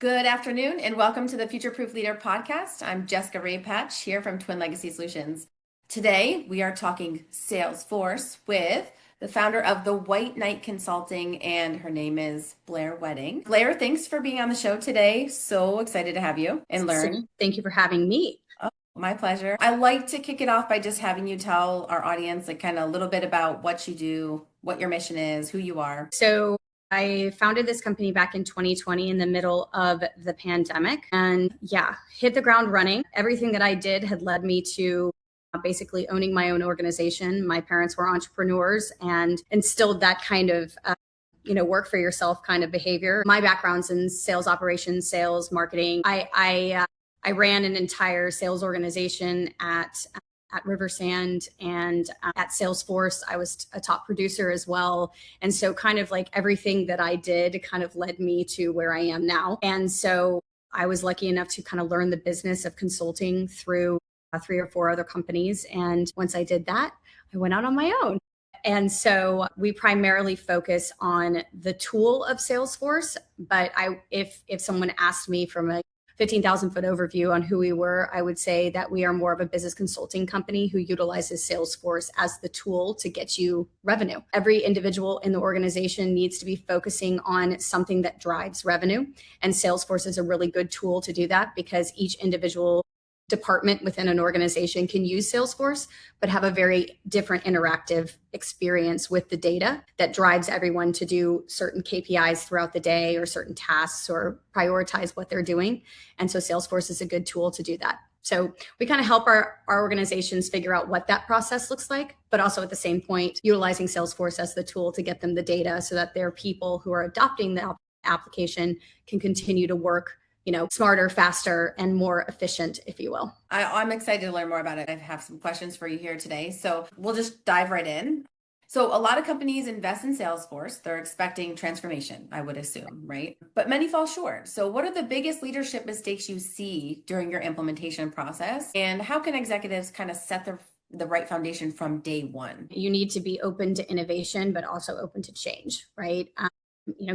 Good afternoon and welcome to the Future Proof Leader podcast. I'm Jessica Rapach here from Twin Legacy Solutions. Today we are talking Salesforce with the founder of the White Knight Consulting, and her name is Blair Wedding. Blair, thanks for being on the show today. So excited to have you and learn. Thank you for having me. Oh, my pleasure. I like to kick it off by just having you tell our audience kind of a little bit about what you do, what your mission is, who you are. So I founded this company back in 2020 in the middle of the pandemic and hit the ground running. Everything that I did had led me to basically owning my own organization. My parents were entrepreneurs and instilled that kind of work for yourself kind of behavior. My background's in sales operations, sales, marketing. I ran an entire sales organization at Riversand and at Salesforce. I was a top producer as well. And so kind of like everything that I did kind of led me to where I am now. And so I was lucky enough to kind of learn the business of consulting through 3 or 4 other companies. And once I did that, I went out on my own. And so we primarily focus on the tool of Salesforce. But if someone asked me from a 15,000 foot overview on who we were, I would say that we are more of a business consulting company who utilizes Salesforce as the tool to get you revenue. Every individual in the organization needs to be focusing on something that drives revenue. And Salesforce is a really good tool to do that because each individual department within an organization can use Salesforce, but have a very different interactive experience with the data that drives everyone to do certain KPIs throughout the day or certain tasks or prioritize what they're doing. And so Salesforce is a good tool to do that. So we kind of help our organizations figure out what that process looks like, but also at the same point, utilizing Salesforce as the tool to get them the data so that their people who are adopting the application can continue to work smarter, faster, and more efficient, if you will. I'm excited to learn more about it. I have some questions for you here today. So we'll just dive right in. So a lot of companies invest in Salesforce. They're expecting transformation, I would assume, right? But many fall short. So what are the biggest leadership mistakes you see during your implementation process? And how can executives kind of set the right foundation from day one? You need to be open to innovation, but also open to change, right?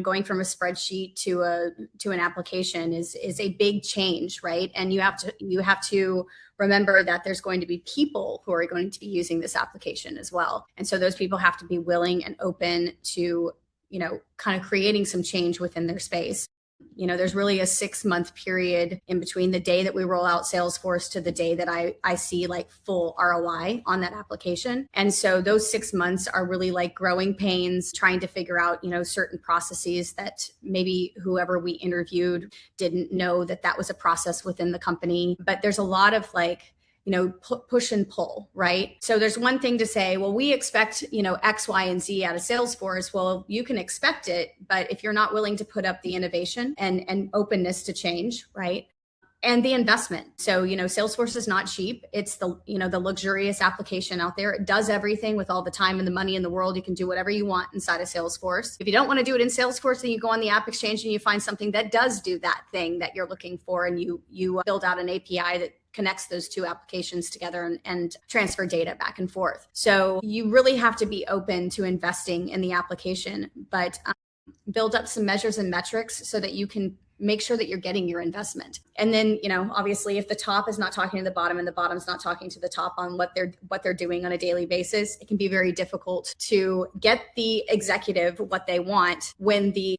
Going from a spreadsheet to an application is a big change, right? And you have to remember that there's going to be people who are going to be using this application as well. And so those people have to be willing and open to, kind of creating some change within their space. There's really a 6-month period in between the day that we roll out Salesforce to the day that I see like full ROI on that application. And so those 6 months are really like growing pains, trying to figure out, certain processes that maybe whoever we interviewed didn't know that was a process within the company. But there's a lot of push and pull, right? So there's one thing to say, well, we expect, X, Y, and Z out of Salesforce. Well, you can expect it, but if you're not willing to put up the innovation and openness to change, right? And the investment. So, Salesforce is not cheap. It's the luxurious application out there. It does everything with all the time and the money in the world. You can do whatever you want inside of Salesforce. If you don't want to do it in Salesforce, then you go on the App Exchange and you find something that does do that thing that you're looking for. And you build out an API that connects those two applications together and transfer data back and forth. So you really have to be open to investing in the application, but build up some measures and metrics so that you can make sure that you're getting your investment. And then, obviously if the top is not talking to the bottom and the bottom's not talking to the top on what they're doing on a daily basis, it can be very difficult to get the executive what they want when the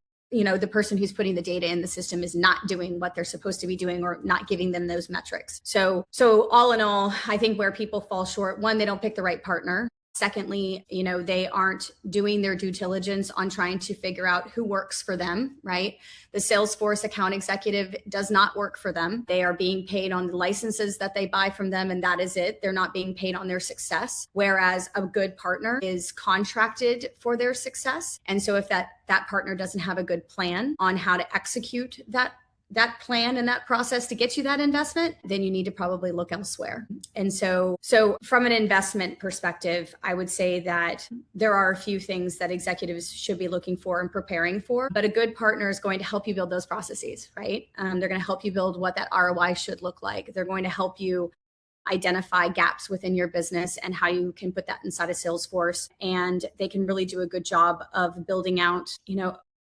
person who's putting the data in the system is not doing what they're supposed to be doing or not giving them those metrics. So all in all, I think where people fall short, one, they don't pick the right partner. Secondly, they aren't doing their due diligence on trying to figure out who works for them, right? The Salesforce account executive does not work for them. They are being paid on the licenses that they buy from them, and that is it. They're not being paid on their success, whereas a good partner is contracted for their success. And so if that partner doesn't have a good plan on how to execute that plan and that process to get you that investment, then you need to probably look elsewhere. And so from an investment perspective, I would say that there are a few things that executives should be looking for and preparing for, but a good partner is going to help you build those processes, right? They're going to help you build what that ROI should look like. They're going to help you identify gaps within your business and how you can put that inside of Salesforce. And they can really do a good job of building out,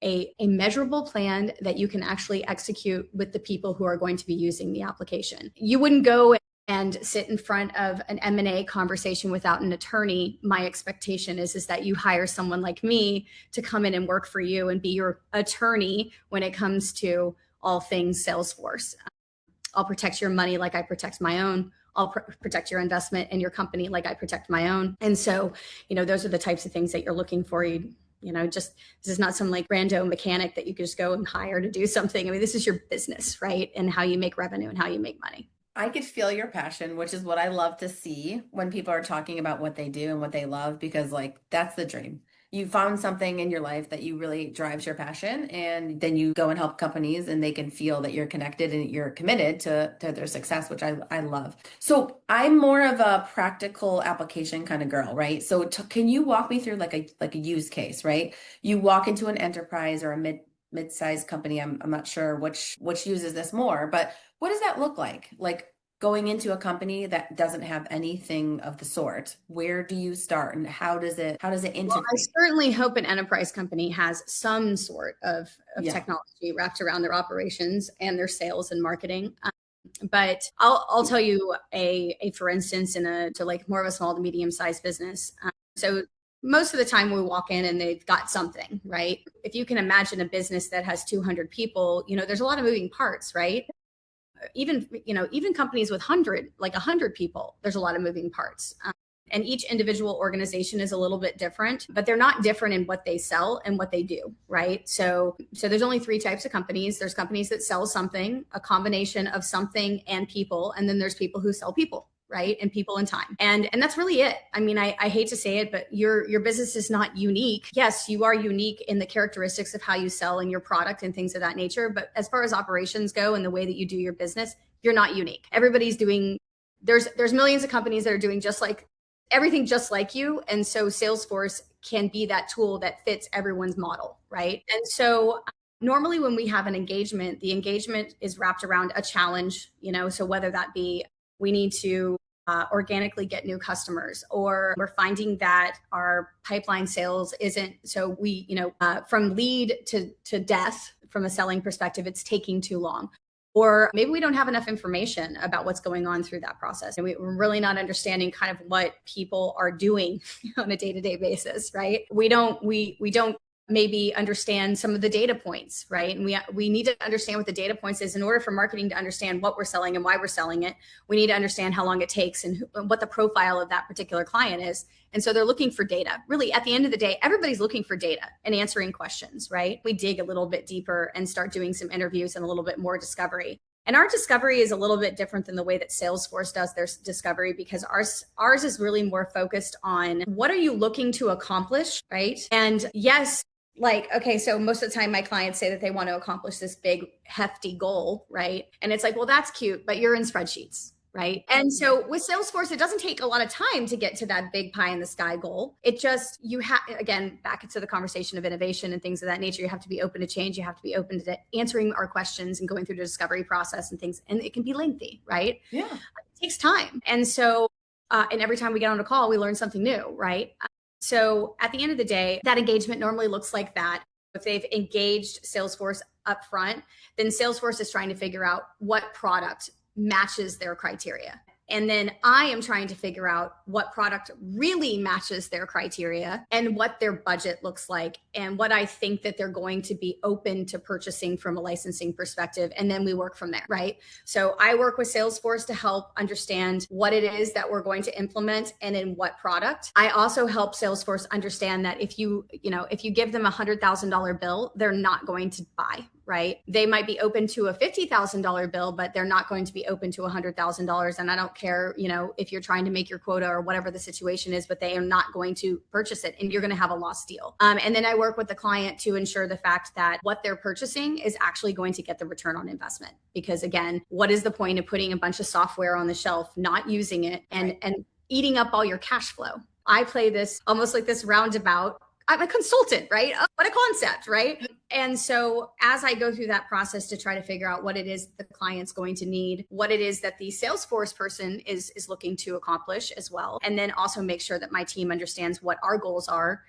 a measurable plan that you can actually execute with the people who are going to be using the application. You wouldn't go and sit in front of an M&A conversation without an attorney. My expectation is that you hire someone like me to come in and work for you and be your attorney when it comes to all things Salesforce. I'll protect your money like I protect my own. I'll protect your investment in your company like I protect my own. And so, those are the types of things that you're looking for. Just this is not some like rando mechanic that you could just go and hire to do something. I mean, this is your business, right? And how you make revenue and how you make money. I could feel your passion, which is what I love to see when people are talking about what they do and what they love, because like that's the dream. You found something in your life that you really drives your passion, and then you go and help companies and they can feel that you're connected and you're committed to their success, which I love. So I'm more of a practical application kind of girl, right? So can you walk me through like a use case, right? You walk into an enterprise or a mid-sized company. I'm not sure which uses this more, but what does that look like? Like going into a company that doesn't have anything of the sort, where do you start and how does it integrate? Well, I certainly hope an enterprise company has some sort of technology wrapped around their operations and their sales and marketing. But I'll tell you a for instance, to like more of a small to medium sized business. So most of the time we walk in and they've got something, right? If you can imagine a business that has 200 people, there's a lot of moving parts, right? Even companies with 100 people, there's a lot of moving parts. And each individual organization is a little bit different, but they're not different in what they sell and what they do, right? So there's only three types of companies. There's companies that sell something, a combination of something and people, and then there's people who sell people, right? And people and time. And that's really it. I mean, I hate to say it, but your business is not unique. Yes, you are unique in the characteristics of how you sell and your product and things of that nature. But as far as operations go and the way that you do your business, you're not unique. Everybody's doing, there's millions of companies that are doing everything just like you. And so Salesforce can be that tool that fits everyone's model, right? And so normally when we have an engagement, the engagement is wrapped around a challenge, so whether that be we need to organically get new customers, or we're finding that our pipeline sales isn't, so we, from lead to death from a selling perspective, it's taking too long. Or maybe we don't have enough information about what's going on through that process. And we're really not understanding kind of what people are doing on a day-to-day basis, right? We don't maybe understand some of the data points, right? And we need to understand what the data points is in order for marketing to understand what we're selling and why we're selling it. We need to understand how long it takes and what the profile of that particular client is. And so they're looking for data. Really, at the end of the day, everybody's looking for data and answering questions, right? We dig a little bit deeper and start doing some interviews and a little bit more discovery. And our discovery is a little bit different than the way that Salesforce does their discovery, because ours is really more focused on what are you looking to accomplish, right? And yes, okay, so most of the time my clients say that they want to accomplish this big hefty goal, right? And it's like, well, that's cute, but you're in spreadsheets, right? And so with Salesforce, it doesn't take a lot of time to get to that big pie in the sky goal. It just, again, back into the conversation of innovation and things of that nature, you have to be open to change. You have to be open to answering our questions and going through the discovery process and things. And it can be lengthy, right? Yeah. It takes time. And so, and every time we get on a call, we learn something new, right? So at the end of the day, that engagement normally looks like that. If they've engaged Salesforce up front, then Salesforce is trying to figure out what product matches their criteria. And then I am trying to figure out what product really matches their criteria and what their budget looks like and what I think that they're going to be open to purchasing from a licensing perspective. And then we work from there, right? So I work with Salesforce to help understand what it is that we're going to implement and in what product. I also help Salesforce understand that if you give them $100,000 bill, they're not going to buy, right? They might be open to a $50,000 bill, but they're not going to be open to $100,000. And I don't care, if you're trying to make your quota or whatever the situation is, but they are not going to purchase it and you're going to have a lost deal. And then I work with the client to ensure the fact that what they're purchasing is actually going to get the return on investment. Because again, what is the point of putting a bunch of software on the shelf, not using it and eating up all your cash flow? I play this almost like this roundabout. I'm a consultant, right? Oh, what a concept, right? And so as I go through that process to try to figure out what it is the client's going to need, what it is that the Salesforce person is looking to accomplish as well, and then also make sure that my team understands what our goals are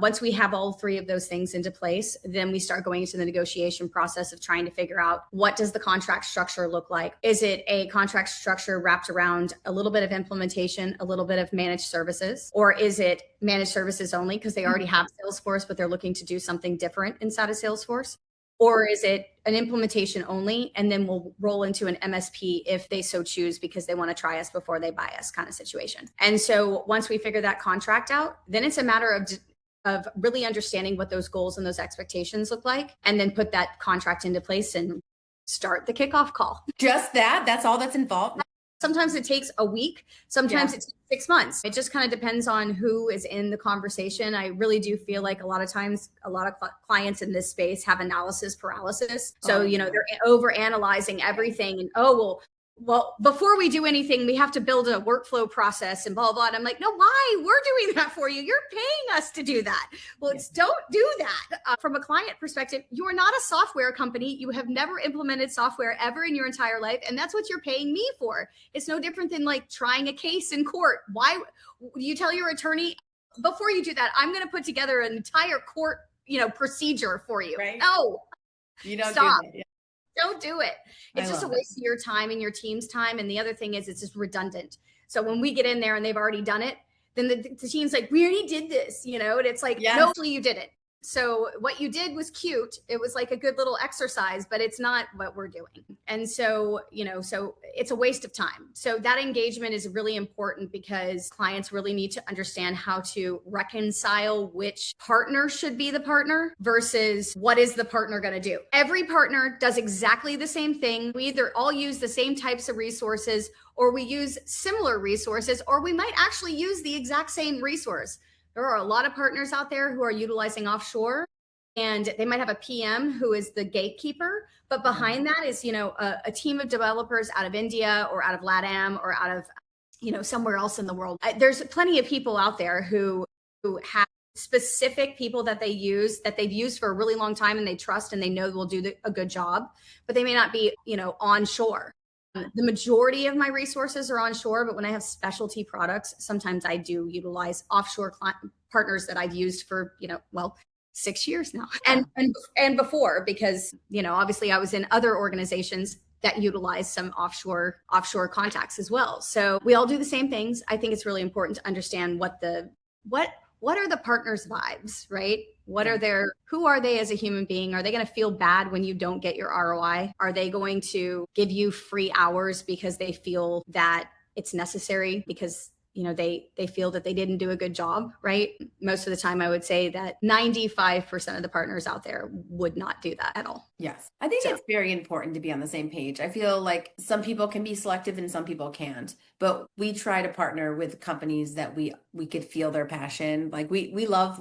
Once we have all three of those things into place, then we start going into the negotiation process of trying to figure out, what does the contract structure look like? Is it a contract structure wrapped around a little bit of implementation, a little bit of managed services, or is it managed services only because they already have Salesforce, but they're looking to do something different inside of Salesforce? Or is it an implementation only, and then we'll roll into an MSP if they so choose, because they want to try us before they buy us, kind of situation. And so once we figure that contract out, then it's a matter of really understanding what those goals and those expectations look like, and then put that contract into place and start the kickoff call. Just that? That's all that's involved? Sometimes it takes a week. Sometimes it's 6 months. It just kind of depends on who is in the conversation. I really do feel like a lot of times, a lot of clients in this space have analysis paralysis. So, they're over analyzing everything, and, well, before we do anything, we have to build a workflow process and blah, blah, blah. And I'm like, no, why? We're doing that for you. You're paying us to do that. Well, don't do that. From a client perspective, you are not a software company. You have never implemented software ever in your entire life. And that's what you're paying me for. It's no different than like trying a case in court. Why you tell your attorney, before you do that, I'm going to put together an entire court, procedure for you. Right. No, you don't stop. do that. Don't do it. It's just a waste of your time and your team's time. And the other thing is, it's just redundant. So when we get in there and they've already done it, then the team's like, we already did this, and it's like, no, you didn't. So what you did was cute. It was like a good little exercise, but it's not what we're doing. And so, so it's a waste of time. So that engagement is really important, because clients really need to understand how to reconcile which partner should be the partner versus what is the partner going to do. Every partner does exactly the same thing. We either all use the same types of resources, or we use similar resources, or we might actually use the exact same resource. There are a lot of partners out there who are utilizing offshore, and they might have a PM who is the gatekeeper, but behind that is, a team of developers out of India or out of LATAM or out of, somewhere else in the world. There's plenty of people out there who have specific people that they've used for a really long time, and they trust and they know will do a good job, but they may not be, onshore. The majority of my resources are onshore, but when I have specialty products, sometimes I do utilize offshore partners that I've used for, 6 years now, and before, because, obviously I was in other organizations that utilize some offshore contacts as well. So we all do the same things. I think it's really important to understand what are the partners' vibes, right? Who are they as a human being? Are they going to feel bad when you don't get your ROI? Are they going to give you free hours because they feel that it's necessary, because they feel that they didn't do a good job, right? Most of the time, I would say that 95% of the partners out there would not do that at all. Yes. I think it's very important to be on the same page. I feel like some people can be selective and some people can't, but we try to partner with companies that we could feel their passion. Like we love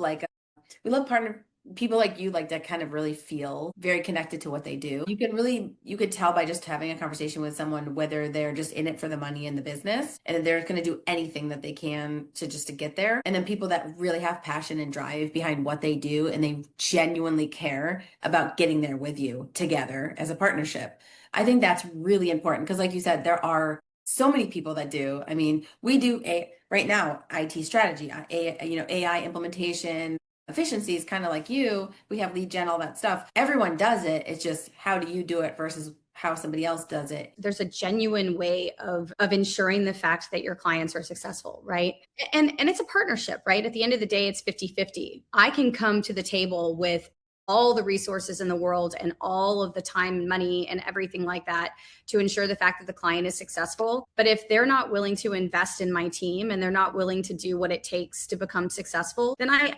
partner people like you, like that kind of really feel very connected to what they do. You could tell by just having a conversation with someone whether they're just in it for the money and the business, and they're going to do anything that they can to get there. And then people that really have passion and drive behind what they do, and they genuinely care about getting there with you together as a partnership. I think that's really important, because like you said, there are so many people that do. I mean, we do right now, IT strategy, AI implementation, efficiencies, kind of like you. We have lead gen, all that stuff. Everyone does it. It's just, how do you do it versus how somebody else does it? There's a genuine way of ensuring the fact that your clients are successful, right? And it's a partnership, right? At the end of the day, it's 50-50. I can come to the table with all the resources in the world and all of the time and money and everything like that to ensure the fact that the client is successful. But if they're not willing to invest in my team, and they're not willing to do what it takes to become successful, then I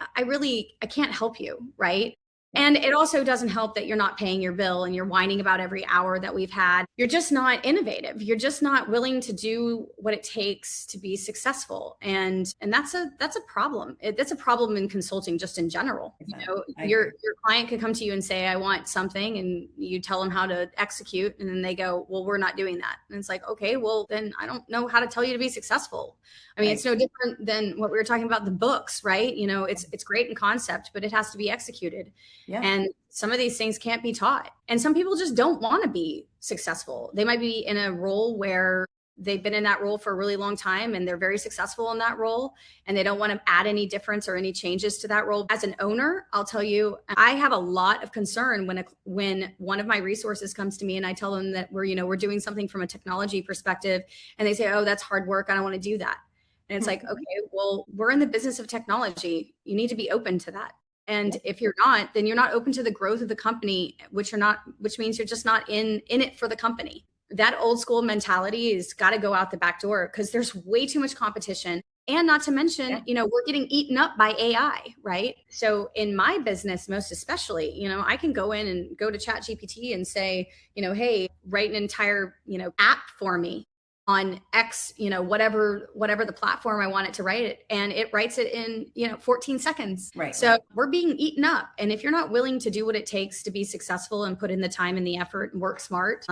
can't help you, right? And it also doesn't help that you're not paying your bill and you're whining about every hour that we've had. You're just not innovative. You're just not willing to do what it takes to be successful. And that's a problem. That's a problem in consulting just in general. Your client could come to you and say, I want something, and you tell them how to execute, and then they go, well, we're not doing that. And it's like, okay, well, then I don't know how to tell you to be successful. I mean, It's no different than what we were talking about, the books, right? It's great in concept, but it has to be executed. Yeah. And some of these things can't be taught. And some people just don't want to be successful. They might be in a role where they've been in that role for a really long time and they're very successful in that role, and they don't want to add any difference or any changes to that role. As an owner, I'll tell you, I have a lot of concern when one of my resources comes to me and I tell them that we're doing something from a technology perspective, and they say, oh, that's hard work, I don't want to do that. And it's like, okay, well, we're in the business of technology. You need to be open to that. And if you're not, then you're not open to the growth of the company, which means you're just not in it for the company. That old school mentality has got to go out the back door, because there's way too much competition. And not to mention, we're getting eaten up by AI, right? So in my business, most especially, I can go in and go to ChatGPT and say, hey, write an entire, app for me on X, whatever the platform I want it to write it. And it writes it in, 14 seconds. Right. So we're being eaten up. And if you're not willing to do what it takes to be successful and put in the time and the effort and work smart,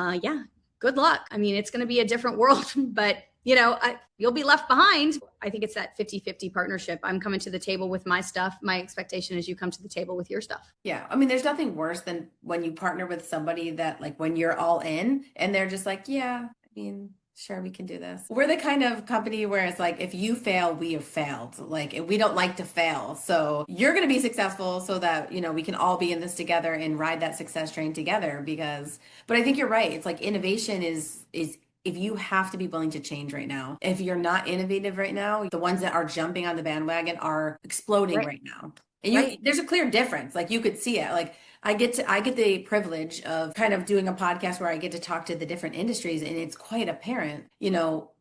good luck. I mean, it's going to be a different world, but you'll be left behind. I think it's that 50-50 partnership. I'm coming to the table with my stuff. My expectation is you come to the table with your stuff. Yeah. I mean, there's nothing worse than when you partner with somebody that, like, when you're all in and they're just like, yeah, I mean, sure, we can do this. We're the kind of company where it's like, if you fail, we have failed. Like, we don't like to fail. So you're going to be successful so that, we can all be in this together and ride that success train together. But I think you're right. It's like innovation is if you have to be willing to change right now. If you're not innovative right now, the ones that are jumping on the bandwagon are exploding right now. And there's a clear difference. Like, you could see it. Like, I get the privilege of kind of doing a podcast where I get to talk to the different industries, and it's quite apparent,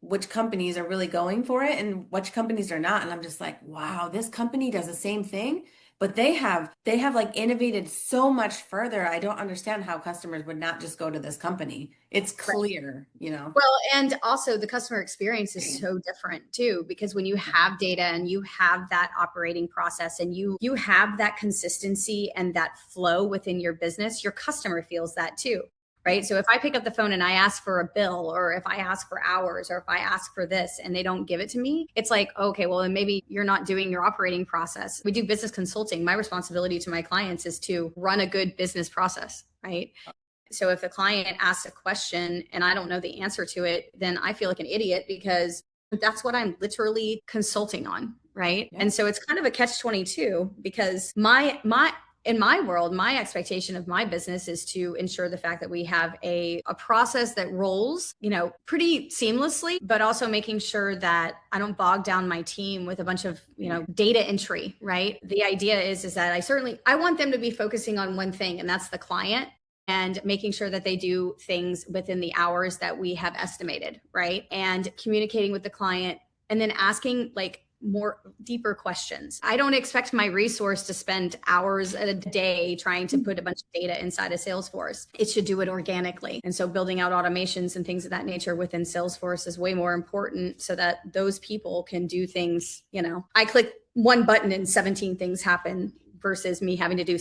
which companies are really going for it and which companies are not. And I'm just like, wow, this company does the same thing, but they have like innovated so much further. I don't understand how customers would not just go to this company. It's clear, Well, and also the customer experience is so different too, because when you have data and you have that operating process and you have that consistency and that flow within your business, your customer feels that too. Right. So if I pick up the phone and I ask for a bill, or if I ask for hours, or if I ask for this and they don't give it to me, it's like, okay, well, then maybe you're not doing your operating process. We do business consulting. My responsibility to my clients is to run a good business process. Right. So if the client asks a question and I don't know the answer to it, then I feel like an idiot, because that's what I'm literally consulting on. Right. Yeah. And so it's kind of a catch-22, because in my world, my expectation of my business is to ensure the fact that we have a process that rolls, pretty seamlessly, but also making sure that I don't bog down my team with a bunch of, data entry, right? The idea is that I want them to be focusing on one thing, and that's the client, and making sure that they do things within the hours that we have estimated, right? And communicating with the client, and then asking more deeper questions. I don't expect my resource to spend hours a day trying to put a bunch of data inside of Salesforce. It should do it organically. And so building out automations and things of that nature within Salesforce is way more important, so that those people can do things, I click one button and 17 things happen, versus me having to do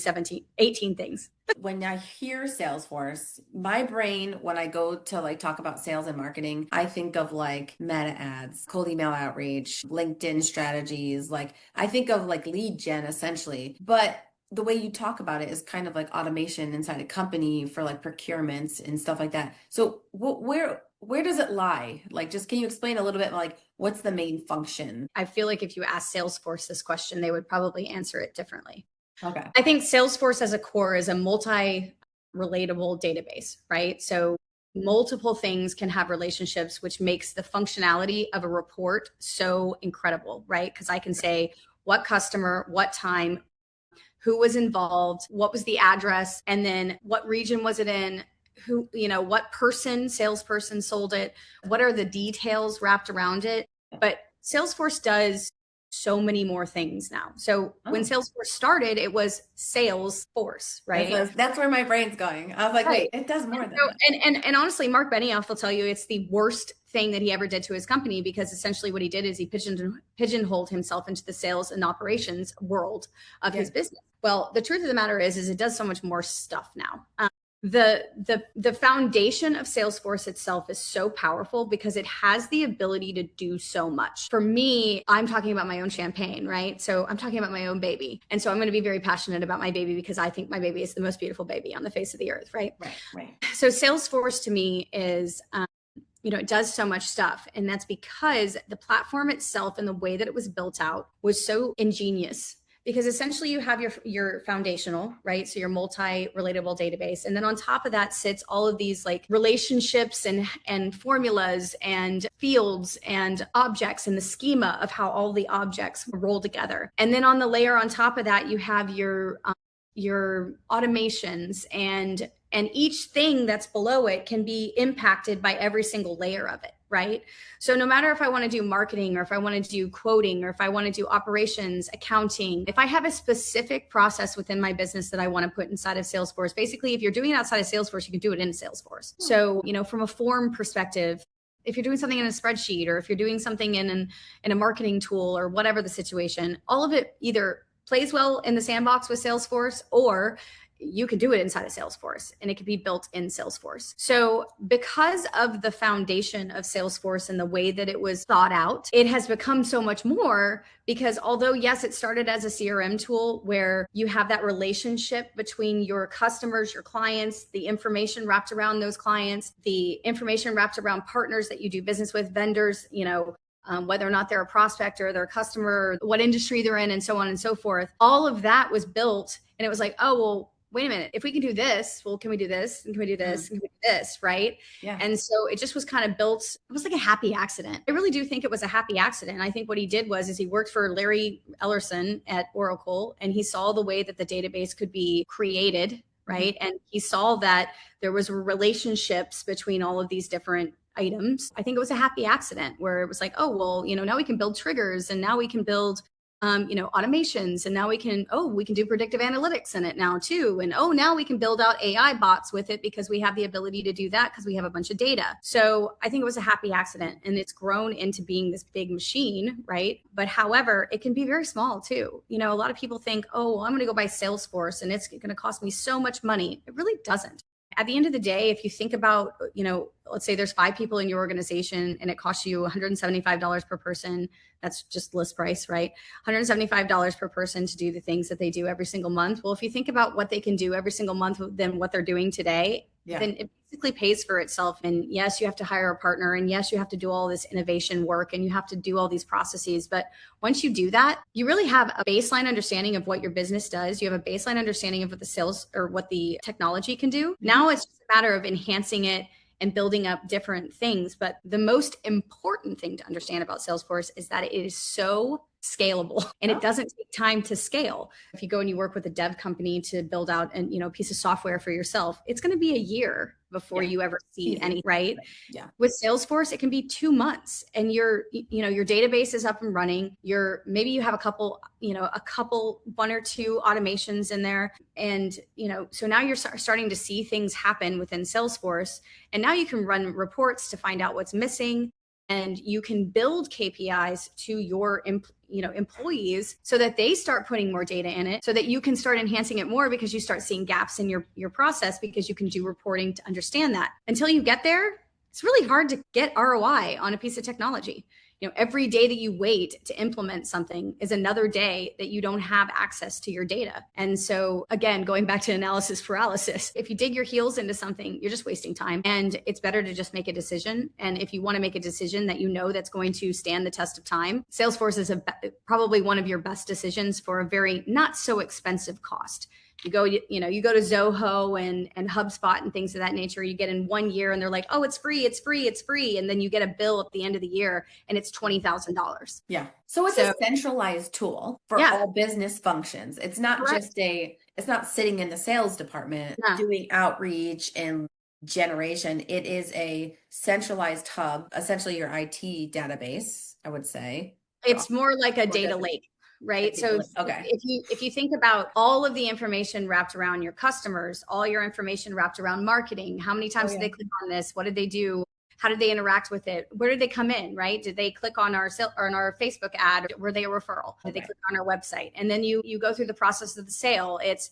18 things. When I hear Salesforce, my brain, when I go to talk about sales and marketing, I think of meta ads, cold email outreach, LinkedIn strategies. I think of lead gen essentially. But the way you talk about it is kind of like automation inside a company for procurements and stuff like that. So where does it lie? Just can you explain a little bit what's the main function? I feel like if you ask Salesforce this question, they would probably answer it differently. Okay. I think Salesforce as a core is a multi-relatable database, right? So multiple things can have relationships, which makes the functionality of a report so incredible, right? Because I can say what customer, what time, who was involved, what was the address, and then what region was it in, who, what salesperson sold it, what are the details wrapped around it. But Salesforce does so many more things now. So when Salesforce started, it was Salesforce, right? That's where my brain's going. I was like, wait, it does more than that. And honestly, Mark Benioff will tell you it's the worst thing that he ever did to his company, because essentially what he did is he pigeonholed himself into the sales and operations world of his business. Well, the truth of the matter is it does so much more stuff now. The foundation of Salesforce itself is so powerful because it has the ability to do so much. For me, I'm talking about my own champagne, right? So I'm talking about my own baby. And so I'm going to be very passionate about my baby because I think my baby is the most beautiful baby on the face of the earth, right? Right. So Salesforce to me is it does so much stuff. And that's because the platform itself and the way that it was built out was so ingenious. Because essentially you have your foundational, right? So your multi-relatable database. And then on top of that sits all of these like relationships and formulas and fields and objects and the schema of how all the objects roll together. And then on the layer on top of that, you have your automations and each thing that's below it can be impacted by every single layer of it, right? So no matter if I want to do marketing or if I want to do quoting or if I want to do operations, accounting, if I have a specific process within my business that I want to put inside of Salesforce, basically, if you're doing it outside of Salesforce, you can do it in Salesforce. So, from a form perspective, if you're doing something in a spreadsheet or if you're doing something in a marketing tool or whatever the situation, all of it either plays well in the sandbox with Salesforce, or you can do it inside of Salesforce and it can be built in Salesforce. So because of the foundation of Salesforce and the way that it was thought out, it has become so much more because although, yes, it started as a CRM tool where you have that relationship between your customers, your clients, the information wrapped around those clients, the information wrapped around partners that you do business with, vendors, whether or not they're a prospect or they're a customer, what industry they're in, and so on and so forth. All of that was built and it was like, oh, well, wait a minute, if we can do this, well, can we do this? And can we do this? And can we do this? Right. Yeah. And so it just was kind of built. It was like a happy accident. I really do think it was a happy accident. I think what he did is he worked for Larry Ellerson at Oracle and he saw the way that the database could be created. Right. And he saw that there was relationships between all of these different items. I think it was a happy accident where it was like, oh, well, now we can build triggers and now we can build automations, and now we can do predictive analytics in it now too. And now we can build out AI bots with it because we have the ability to do that because we have a bunch of data. So I think it was a happy accident and it's grown into being this big machine, right? But however, it can be very small too. A lot of people think, oh, well, I'm going to go buy Salesforce and it's going to cost me so much money. It really doesn't. At the end of the day, if you think about, let's say there's 5 people in your organization and it costs you $175 per person, that's just list price, right? $175 per person to do the things that they do every single month. Well, if you think about what they can do every single month than what they're doing today, then it basically pays for itself. And yes, you have to hire a partner. And yes, you have to do all this innovation work and you have to do all these processes. But once you do that, you really have a baseline understanding of what your business does. You have a baseline understanding of what the sales or what the technology can do. Now it's just a matter of enhancing it and building up different things. But the most important thing to understand about Salesforce is that it is so scalable and it doesn't take time to scale. If you go and you work with a dev company to build out a piece of software for yourself, it's going to be a year before you ever see any, right? Yeah. With Salesforce, it can be 2 months and your database is up and running. Maybe you have a couple, 1 or 2 automations in there. And, so now you're starting to see things happen within Salesforce. And now you can run reports to find out what's missing. And you can build KPIs to your employees so that they start putting more data in it so that you can start enhancing it more because you start seeing gaps in your process because you can do reporting to understand that. Until you get there, it's really hard to get ROI on a piece of technology. Every day that you wait to implement something is another day that you don't have access to your data. And so again, going back to analysis paralysis, if you dig your heels into something, you're just wasting time and it's better to just make a decision. And if you want to make a decision that that's going to stand the test of time, Salesforce is probably one of your best decisions for a very not so expensive cost. You go to Zoho and HubSpot and things of that nature. You get in 1 year and they're like, oh, it's free, it's free, it's free. And then you get a bill at the end of the year and it's $20,000. Yeah. So it's a centralized tool for all business functions. It's not it's not sitting in the sales department doing outreach and generation. It is a centralized hub, essentially your IT database, I would say. It's more like a data lake. Right. So if you think about all of the information wrapped around your customers, all your information wrapped around marketing, how many times did they click on this? What did they do? How did they interact with it? Where did they come in? Right. Did they click on our Facebook ad? Were they a referral? Did they click on our website? And then you go through the process of the sale. It's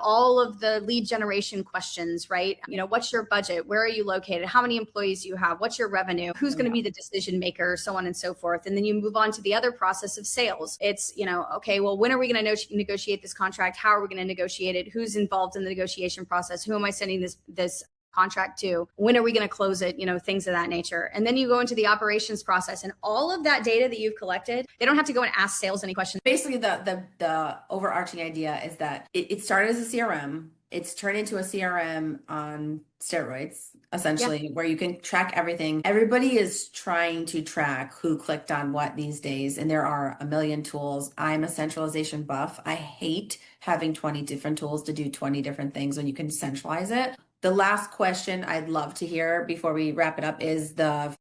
all of the lead generation questions, right? What's your budget? Where are you located? How many employees do you have? What's your revenue? Who's going to be the decision maker? So on and so forth. And then you move on to the other process of sales. It's, okay, well, when are we going to negotiate this contract? How are we going to negotiate it? Who's involved in the negotiation process? Who am I sending this contract to? When are we going to close it? Things of that nature. And then you go into the operations process, and all of that data that you've collected, they don't have to go and ask sales any questions. Basically, the overarching idea is that it started as a CRM. It's turned into a CRM on steroids, essentially, where you can track everything. Everybody is trying to track who clicked on what these days, and there are a million tools. I'm a centralization buff. I hate having 20 different tools to do 20 different things when you can centralize it. The last question I'd love to hear before we wrap it up is the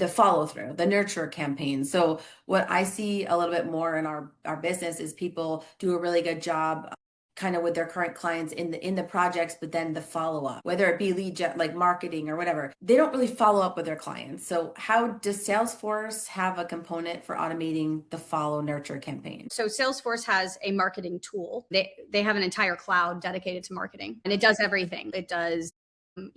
follow through, the nurture campaign. So what I see a little bit more in our business is people do a really good job kind of with their current clients in the projects, but then the follow up, whether it be lead gen, like marketing or whatever, they don't really follow up with their clients. So how does Salesforce have a component for automating the follow nurture campaign? So Salesforce has a marketing tool. They have an entire cloud dedicated to marketing, and it does everything. It does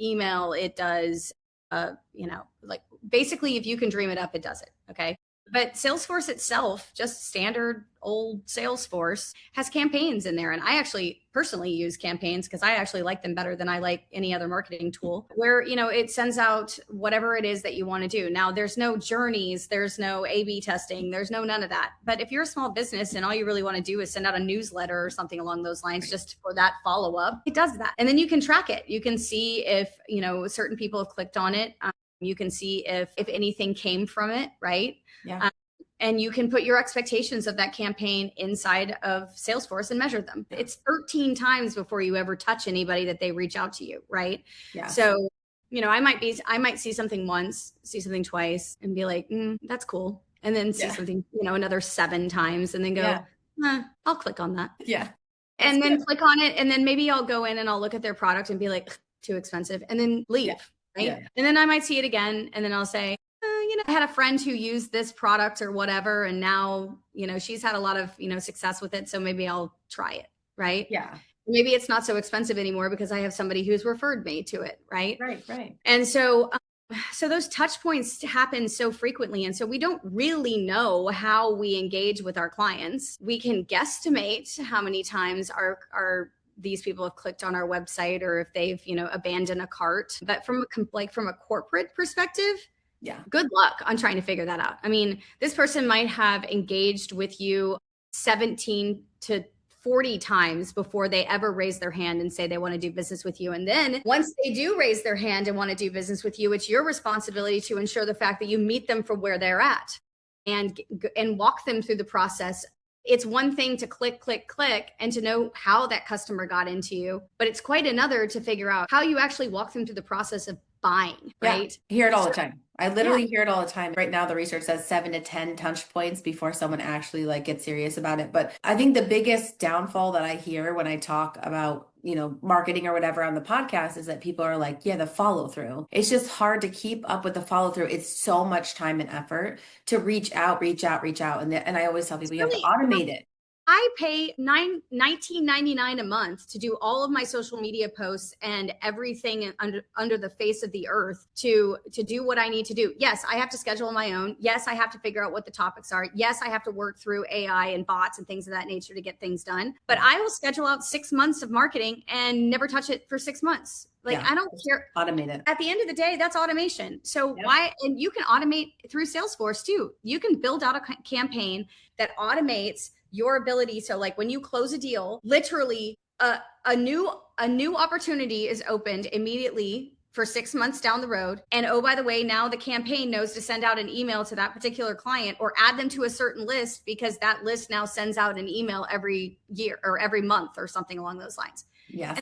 email, it does like basically if you can dream it up, it does it. Okay. But Salesforce itself, just standard old Salesforce, has campaigns in there. And I actually personally use campaigns because I actually like them better than I like any other marketing tool, where, it sends out whatever it is that you want to do. Now, there's no journeys, there's no A/B testing, there's none of that. But if you're a small business and all you really want to do is send out a newsletter or something along those lines, just for that follow up, it does that. And then you can track it. You can see if, certain people have clicked on it. You can see if anything came from it, right? Yeah. And you can put your expectations of that campaign inside of Salesforce and measure them. It's 13 times before you ever touch anybody that they reach out to you, right? Yeah. So, I might see something once, see something twice, and be like, that's cool. And then see something, another 7 times, and then go, I'll click on that. Yeah. And then click on it. And then maybe I'll go in and I'll look at their product and be like, too expensive, and then leave. Yeah. Right. Yeah. And then I might see it again. And then I'll say, I had a friend who used this product or whatever. And now, she's had a lot of, success with it. So maybe I'll try it. Right. Yeah. Maybe it's not so expensive anymore because I have somebody who's referred me to it. Right. Right. And so those touch points happen so frequently. And so we don't really know how we engage with our clients. We can guesstimate how many times these people have clicked on our website, or if they've, abandoned a cart. But from a corporate perspective, good luck on trying to figure that out. I mean, this person might have engaged with you 17 to 40 times before they ever raise their hand and say they want to do business with you. And then once they do raise their hand and want to do business with you, it's your responsibility to ensure the fact that you meet them from where they're at and walk them through the process. It's one thing to click, and to know how that customer got into you, but it's quite another to figure out how you actually walk them through the process of buying, right? Yeah, hear it all the time. I literally hear it all the time. Right now, the research says 7 to 10 touch points before someone actually gets serious about it. But I think the biggest downfall that I hear when I talk about, marketing or whatever on the podcast is that people are like, the follow through. It's just hard to keep up with the follow through. It's so much time and effort to reach out. And I always tell people you have to automate it. I pay $19.99 a month to do all of my social media posts and everything under the face of the earth to do what I need to do. Yes, I have to schedule my own. Yes, I have to figure out what the topics are. Yes, I have to work through AI and bots and things of that nature to get things done. But I will schedule out 6 months of marketing and never touch it for 6 months. I don't care. Automate it. At the end of the day, that's automation. So why? And you can automate through Salesforce too. You can build out a campaign that automates your ability. So when you close a deal, literally a new opportunity is opened immediately for 6 months down the road. And oh, by the way, now the campaign knows to send out an email to that particular client or add them to a certain list, because that list now sends out an email every year or every month or something along those lines. Yeah.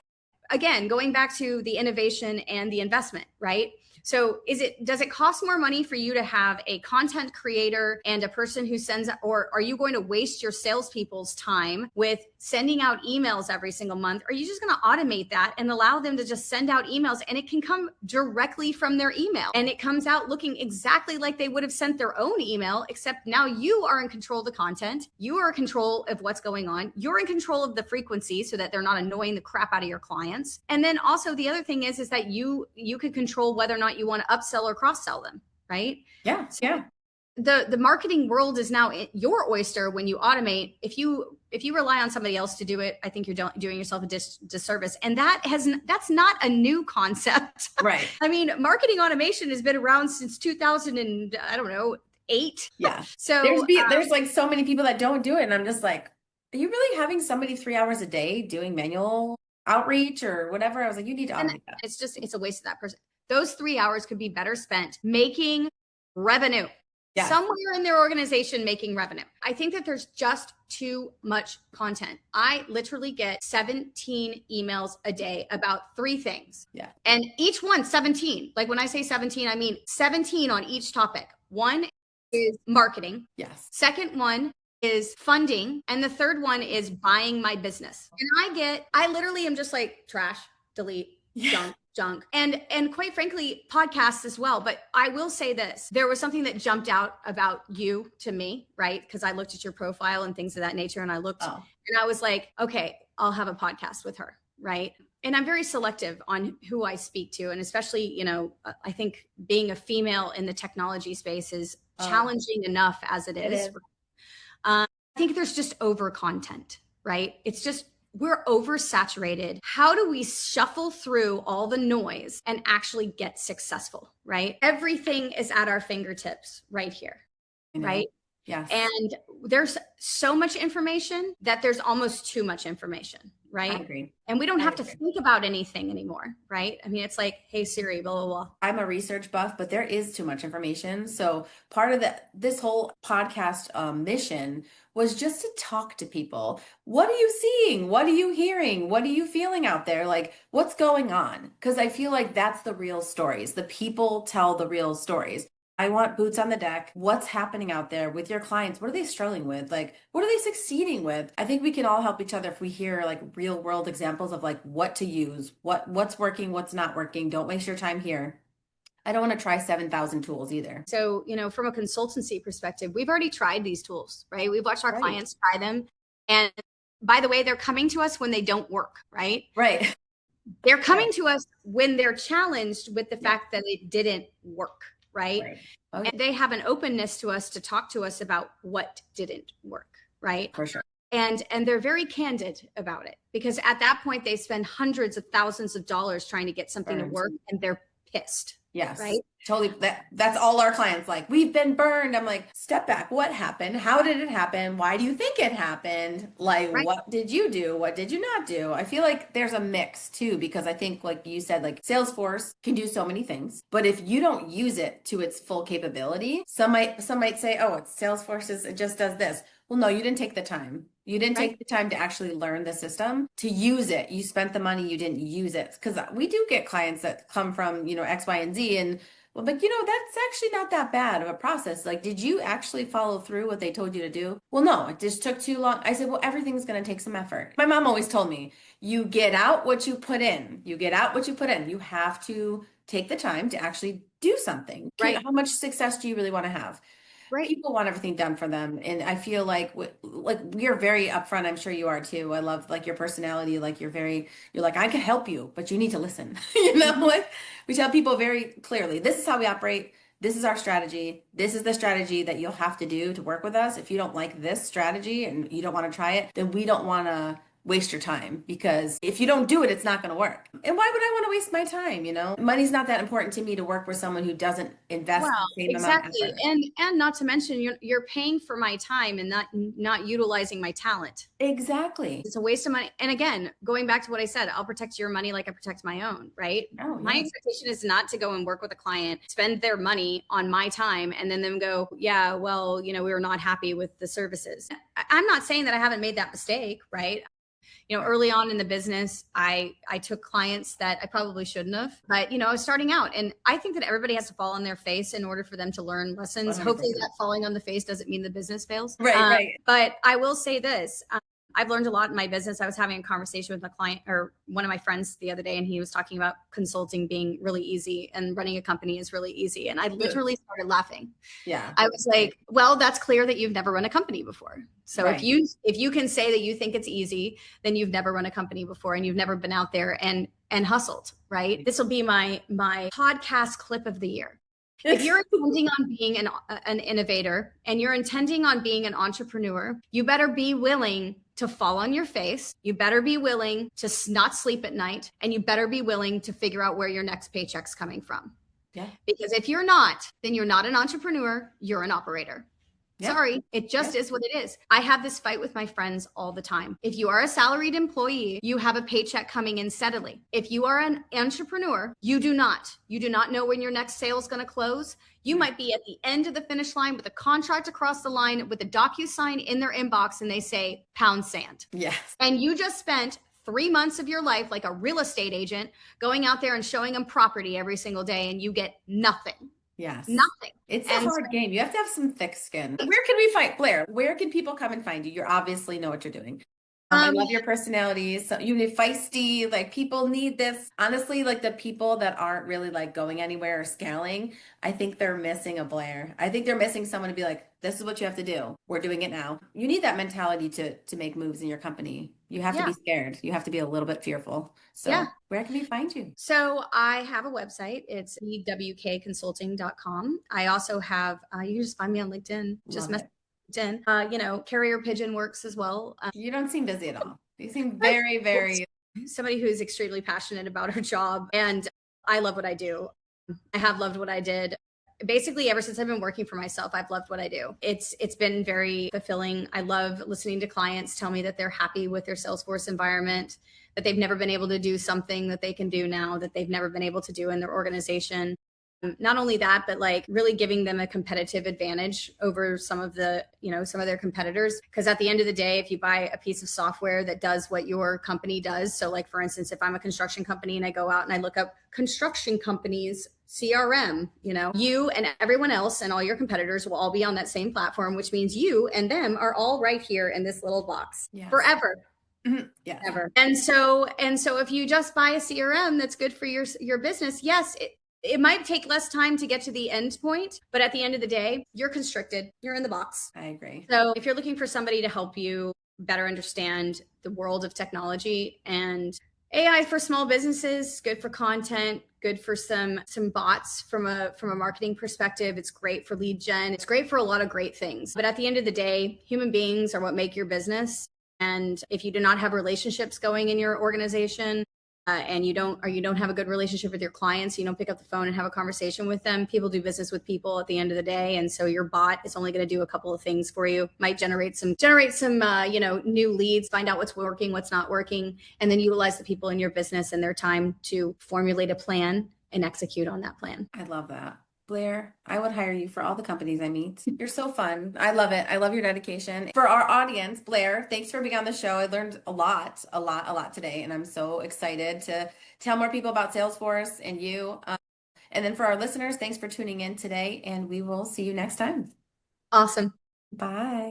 Again, going back to the innovation and the investment, right? So does it cost more money for you to have a content creator and a person who sends, or are you going to waste your salespeople's time with sending out emails every single month? Are you just going to automate that and allow them to just send out emails, and it can come directly from their email, and it comes out looking exactly like they would have sent their own email, except now you are in control of the content. You are in control of what's going on. You're in control of the frequency so that they're not annoying the crap out of your clients. And then also the other thing is that you could control whether or not you want to upsell or cross sell them, right? Yeah. the marketing world is now your oyster when you automate. If you rely on somebody else to do it, I think you're doing yourself a disservice. And that's not a new concept. Right. I mean, marketing automation has been around since 2000 and I don't know, 8. Yeah. So there's like so many people that don't do it. And I'm just like, are you really having somebody 3 hours a day doing manual outreach or whatever? I was like, you need to automate that. It's a waste of that person. Those 3 hours could be better spent making revenue. Yeah. Somewhere in their organization making revenue. I think that there's just too much content. I literally get 17 emails a day about 3 things. Yeah. And each one 17. Like when I say 17, I mean 17 on each topic. One is marketing. Yes. Second one is funding. And the third one is buying my business. And I literally am just like trash, delete, junk. And quite frankly, podcasts as well. But I will say this, there was something that jumped out about you to me, right? Because I looked at your profile and things of that nature. And I looked and I was like, okay, I'll have a podcast with her. Right. And I'm very selective on who I speak to. And especially, I think being a female in the technology space is challenging enough as it is. I think there's just over content, right? It's just, we're oversaturated. How do we shuffle through all the noise and actually get successful, right? Everything is at our fingertips right here, right? Yes. And there's so much information that there's almost too much information, right? I agree. And we don't have to think about anything anymore, right? I mean, it's like, hey, Siri, blah, blah, blah. I'm a research buff, but there is too much information. So part of this whole podcast mission was just to talk to people. What are you seeing? What are you hearing? What are you feeling out there? Like, what's going on? Because I feel like that's the real stories. The people tell the real stories. I want boots on the deck. What's happening out there with your clients? What are they struggling with? Like, what are they succeeding with? I think we can all help each other if we hear like real world examples of like what to use, what's working, what's not working. Don't waste your time here. I don't want to try 7,000 tools either. So, from a consultancy perspective, we've already tried these tools, right? We've watched our clients try them. And by the way, they're coming to us when they don't work, right? Right. They're coming to us when they're challenged with the fact that it didn't work. Right. Okay. And they have an openness to us to talk to us about what didn't work. Right. For sure. And they're very candid about it because at that point they spend hundreds of thousands of dollars trying to get something to work and they're pissed. Yes. Right. Totally. That's all our clients like, we've been burned. I'm like, step back. What happened? How did it happen? Why do you think it happened? Like, what did you do? What did you not do? I feel like there's a mix too, because I think like you said, like Salesforce can do so many things, but if you don't use it to its full capability, some might say, oh, it's Salesforce, it just does this. Well, no, you didn't take the time. You didn't take the time to actually learn the system, to use it. You spent the money, you didn't use it. Because we do get clients that come from, X, Y, and Z. And well, like, that's actually not that bad of a process. Like, did you actually follow through what they told you to do? Well, no, it just took too long. I said, well, everything's going to take some effort. My mom always told me, you get out what you put in. You get out what you put in. You have to take the time to actually do something. Right? How much success do you really want to have? Right. People want everything done for them. And I feel like we are very upfront. I'm sure you are too. I love like your personality. Like you're like, I can help you, but you need to listen. Like we tell people very clearly, this is how we operate. This is our strategy. This is the strategy that you'll have to do to work with us. If you don't like this strategy and you don't want to try it, then we don't want to waste your time, because if you don't do it, it's not going to work. And why would I want to waste my time? Money's not that important to me to work with someone who doesn't invest the same amount of effort. And not to mention you're paying for my time and not utilizing my talent. Exactly. It's a waste of money. And again, going back to what I said, I'll protect your money like I protect my own, right? My expectation is not to go and work with a client, spend their money on my time, and then them go, yeah, well, we were not happy with the services. I'm not saying that I haven't made that mistake, right? Early on in the business, I took clients that I probably shouldn't have, but I was starting out, and I think that everybody has to fall on their face in order for them to learn lessons. 100%. Hopefully that falling on the face doesn't mean the business fails. Right. But I will say this. I've learned a lot in my business. I was having a conversation with a client or one of my friends the other day, and he was talking about consulting being really easy and running a company is really easy. And I literally started laughing. Yeah. I was like, well, that's clear that you've never run a company before. So if you can say that you think it's easy, then you've never run a company before and you've never been out there and hustled, right? This will be my podcast clip of the year. If you're intending on being an innovator and you're intending on being an entrepreneur, you better be willing to fall on your face. You better be willing to not sleep at night, and you better be willing to figure out where your next paycheck's coming from. Yeah. Because if you're not, then you're not an entrepreneur, you're an operator. Yeah. Sorry, it just is what it is. I have this fight with my friends all the time. If you are a salaried employee, you have a paycheck coming in steadily. If you are an entrepreneur, you do not. You do not know when your next sale is going to close. You might be at the end of the finish line with a contract across the line with a DocuSign in their inbox and they say pound sand. Yes. And you just spent 3 months of your life like a real estate agent going out there and showing them property every single day and you get nothing. Yes. Nothing. It's a hard game. You have to have some thick skin. Where can we find Blair? Where can people come and find you? You obviously know what you're doing. I love your personality. So you need feisty, like people need this. Honestly, like the people that aren't really like going anywhere or scaling, I think they're missing a Blair. I think they're missing someone to be like, this is what you have to do. We're doing it now. You need that mentality to make moves in your company. You have to be scared. You have to be a little bit fearful. So where can we find you? So I have a website. It's ewkconsulting.com. I also have, you can just find me on LinkedIn. Just message LinkedIn. Carrier Pigeon works as well. You don't seem busy at all. You seem very, very somebody who's extremely passionate about her job. And I love what I do. I have loved what I did. Basically, ever since I've been working for myself, I've loved what I do. It's been very fulfilling. I love listening to clients tell me that they're happy with their Salesforce environment, that they've never been able to do something that they can do now that they've never been able to do in their organization. Not only that, but like really giving them a competitive advantage over some of their competitors. Because at the end of the day, if you buy a piece of software that does what your company does, so like for instance, if I'm a construction company and I go out and I look up construction companies CRM, you and everyone else and all your competitors will all be on that same platform, which means you and them are all right here in this little box forever. Mm-hmm. Yeah. Ever. And so if you just buy a CRM that's good for your business, yes, it might take less time to get to the end point, but at the end of the day, you're constricted. You're in the box. I agree. So if you're looking for somebody to help you better understand the world of technology and AI for small businesses, good for content, good for some bots from a marketing perspective. It's great for lead gen. It's great for a lot of great things. But at the end of the day, human beings are what make your business. And if you do not have relationships going in your organization, and you don't have a good relationship with your clients, you don't pick up the phone and have a conversation with them. People do business with people at the end of the day, and so your bot is only going to do a couple of things for you. Might generate some new leads, find out what's working, what's not working, and then utilize the people in your business and their time to formulate a plan and execute on that plan. I love that. Blair, I would hire you for all the companies I meet. You're so fun. I love it. I love your dedication. For our audience, Blair, thanks for being on the show. I learned a lot today, and I'm so excited to tell more people about Salesforce and you. And then for our listeners, thanks for tuning in today, and we will see you next time. Awesome. Bye.